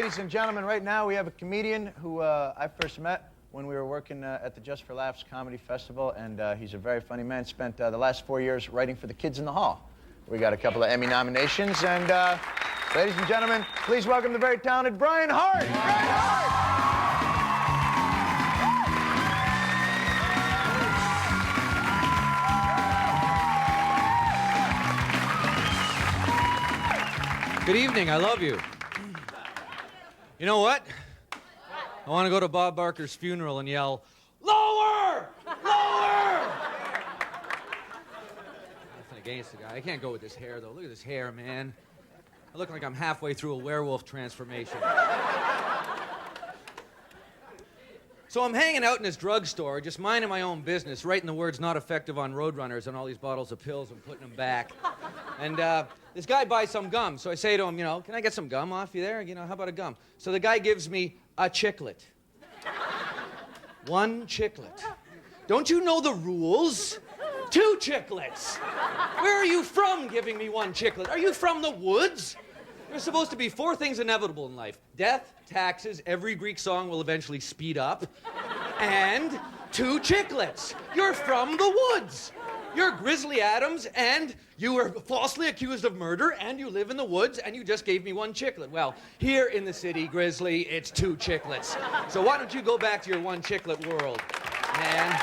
Ladies and gentlemen, right now we have a comedian who I first met when we were working at the Just for Laughs Comedy Festival, and he's a very funny man. Spent the last 4 years writing for the Kids in the Hall. We got a couple of Emmy nominations, and ladies and gentlemen, please welcome the very talented Brian Hartt. Brian Hartt! Good evening, I love you. You know what? I want to go to Bob Barker's funeral and yell, "Lower! Lower!" Nothing against the guy. I can't go with this hair, though. Look at this hair, man. I look like I'm halfway through a werewolf transformation. So I'm hanging out in this drugstore, just minding my own business, writing the words "not effective on Roadrunners" on all these bottles of pills and putting them back. And this guy buys some gum, so I say to him, you know, "Can I get some gum off you there? You know, how about a gum?" So the guy gives me a chiclet. One chiclet. Don't you know the rules? 2 chiclets. Where are you from giving me 1 chiclet? Are you from the woods? There's supposed to be 4 things inevitable in life: death, taxes, every Greek song will eventually speed up, and 2 chiclets. You're from the woods. You're Grizzly Adams, and you were falsely accused of murder, and you live in the woods, and you just gave me 1 chiclet. Well, here in the city, Grizzly, it's 2 chiclets. So why don't you go back to your 1 chiclet world, man?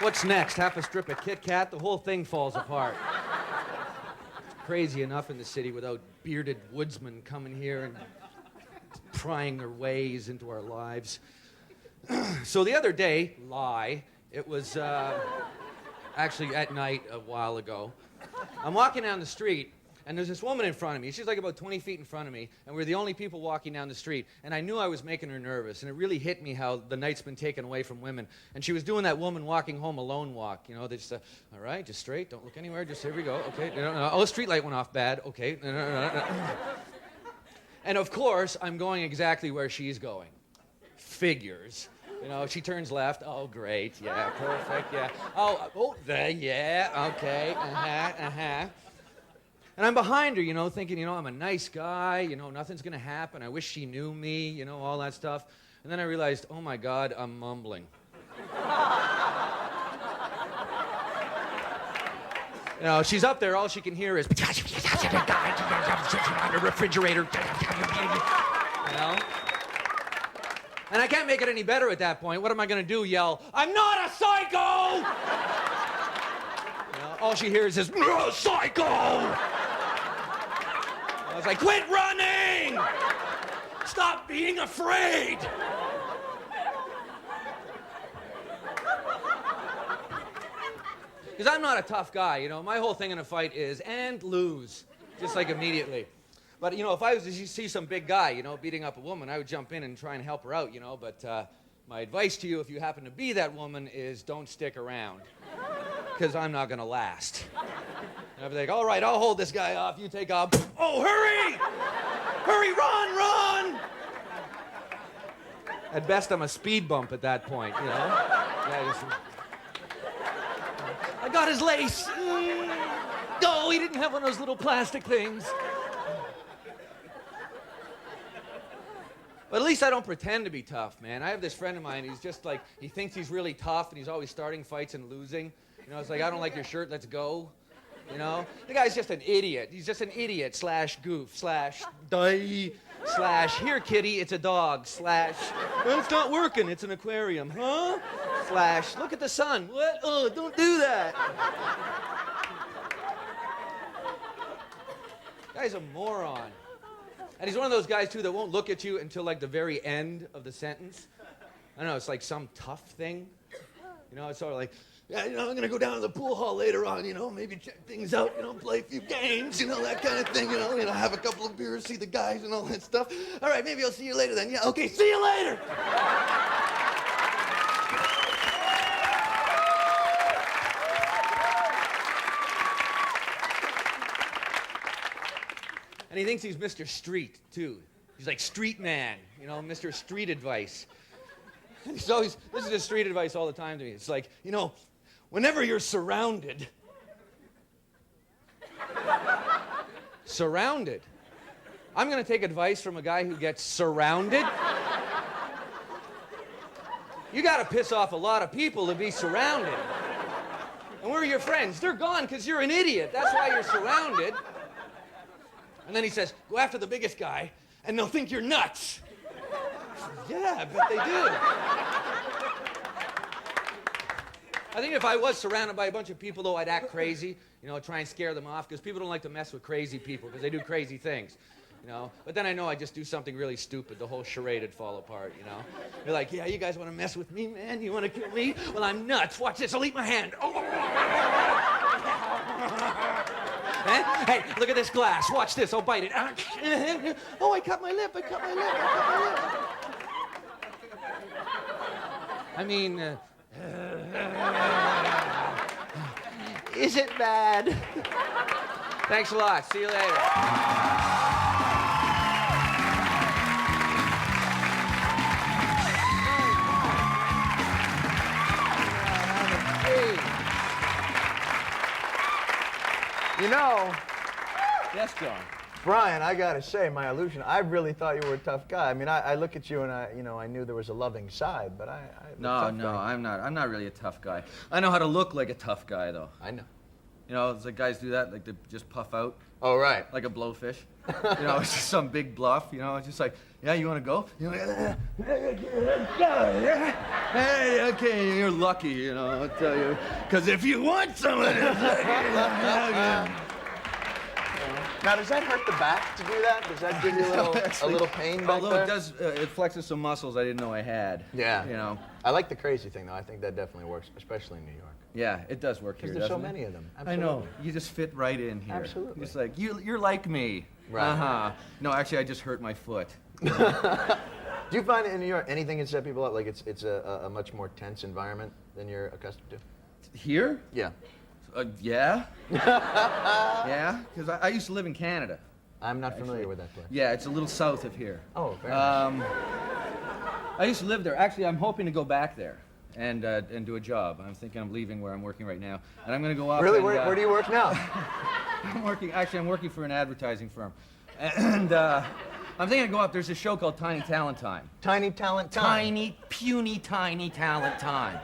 What's next? Half a strip of Kit Kat? The whole thing falls apart. It's crazy enough in the city without bearded woodsmen coming here and prying their ways into our lives. So the other day, it was actually at night a while ago. I'm walking down the street, and there's this woman in front of me. She's like about 20 feet in front of me, and we're the only people walking down the street. And I knew I was making her nervous, and it really hit me how the night's been taken away from women. And she was doing that woman walking home alone walk. You know, they just, all right, just straight, don't look anywhere, just here we go, okay. No. Oh, the street light went off, bad, okay. No. And of course, I'm going exactly where she's going. Figures. You know, she turns left. Oh, great. Yeah, perfect. Yeah. Oh, there. Yeah. Okay. And I'm behind her, you know, thinking, you know, I'm a nice guy. You know, nothing's gonna happen. I wish she knew me. You know, all that stuff. And then I realized, oh my God, I'm mumbling. You know, she's up there. All she can hear is the refrigerator. You know. And I can't make it any better at that point. What am I going to do? Yell, "I'm not a psycho!" You know, all she hears is, "Psycho!" I was like, "Quit running! Stop being afraid!" Because I'm not a tough guy, you know. My whole thing in a fight is, and lose. Just like immediately. But, you know, if I was to see some big guy, you know, beating up a woman, I would jump in and try and help her out, you know. But my advice to you, if you happen to be that woman, is don't stick around. Because I'm not going to last. And I'd be like, all right, I'll hold this guy off. You take off. Oh, hurry! Hurry, run! At best, I'm a speed bump at that point, you know. I got his lace. Oh, he didn't have one of those little plastic things. But at least I don't pretend to be tough, man. I have this friend of mine, he's just like, he thinks he's really tough, and he's always starting fights and losing. You know, it's like, "I don't like your shirt, let's go." You know? The guy's just an idiot. He's just an idiot / goof / die / here, kitty, it's a dog / well, it's not working, it's an aquarium, huh? / look at the sun. What? Oh, don't do that. Guy's a moron. And he's one of those guys, too, that won't look at you until, like, the very end of the sentence. I don't know, it's like some tough thing. You know, it's sort of like, "Yeah, you know, I'm going to go down to the pool hall later on, you know, maybe check things out, you know, play a few games, you know, that kind of thing, you know, have a couple of beers, see the guys and all that stuff. All right, maybe I'll see you later then. Yeah, okay, see you later." And he thinks he's Mr. Street, too. He's like street man, you know, Mr. Street Advice. And he's always, this is his street advice all the time to me. It's like, you know, whenever you're surrounded, Surrounded. I'm gonna take advice from a guy who gets surrounded. You gotta piss off a lot of people to be surrounded. And where are your friends? They're gone because you're an idiot. That's why you're surrounded. And then he says, go after the biggest guy, and they'll think you're nuts. Yeah, I bet they do. I think if I was surrounded by a bunch of people, though, I'd act crazy, you know, try and scare them off, because people don't like to mess with crazy people, because they do crazy things, you know. But then I know I just do something really stupid, the whole charade would fall apart, you know. You're like, yeah, you guys want to mess with me, man? You want to kill me? Well, I'm nuts. Watch this. I'll eat my hand. Hey, look at this glass. Watch this. I'll bite it. Oh, I cut my lip. I cut my lip. I cut my lip. I mean, is it bad? Thanks a lot. See you later. You know, Yes, John. Brian, I gotta say, my illusion, I really thought you were a tough guy. I mean, I look at you and I knew there was a loving side, but No, I'm not. I'm not really a tough guy. I know how to look like a tough guy, though. I know. You know, it's like guys do that, like they just puff out Oh, right. like a blowfish. You know, it's just some big bluff. You know, it's just like, yeah, you want to go? You know, hey, okay, you're lucky. You know, I'll tell you, because if you want some of this. Now, does that hurt the back to do that? Does that give you a little pain back Although there? it does, it flexes some muscles I didn't know I had. Yeah. You know. I like the crazy thing, though. I think that definitely works, especially in New York. Yeah, it does work here. Because there's so doesn't it? many of them. I know. You just fit right in here. Absolutely. Just like you're like me. Right. Uh-huh. No, actually, I just hurt my foot. Do you find in New York anything can set people up? Like it's a much more tense environment than you're accustomed to? Here? Yeah. Yeah. Yeah, because I used to live in Canada. I'm not familiar with that place. Yeah, it's a little south of here. Oh, very nice. I used to live there. Actually, I'm hoping to go back there and do a job. I'm thinking I'm leaving where I'm working right now, and I'm going to go up. Really? And, Where do you work now? I'm working for an advertising firm, and I'm thinking to go up. There's a show called Tiny Talent Time. Tiny Talent Time. Tiny, puny, tiny talent time.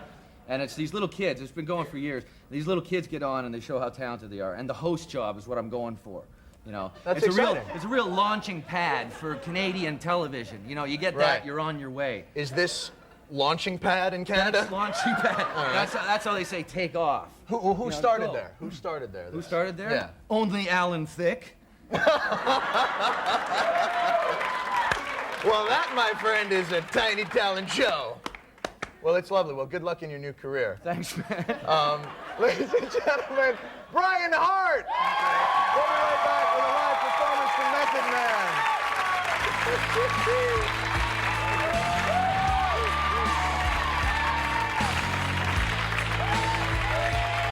And it's these little kids. It's been going for years. These little kids get on and they show how talented they are. And the host job is what I'm going for. You know, That's it's exciting. it's a real launching pad for Canadian television. You know, you get that, Right. you're on your way. Is this launching pad in Canada? That's launching pad. right. That's how they say take off. Who You know, started go. there? Who started there? Who started there? Yeah. Only Alan Thicke. Well, that, my friend, is a Tiny Talent show. Well, it's lovely. Well, good luck in your new career. Thanks, man. Ladies and gentlemen, Brian Hartt. We'll be right back with a live performance from Method Man.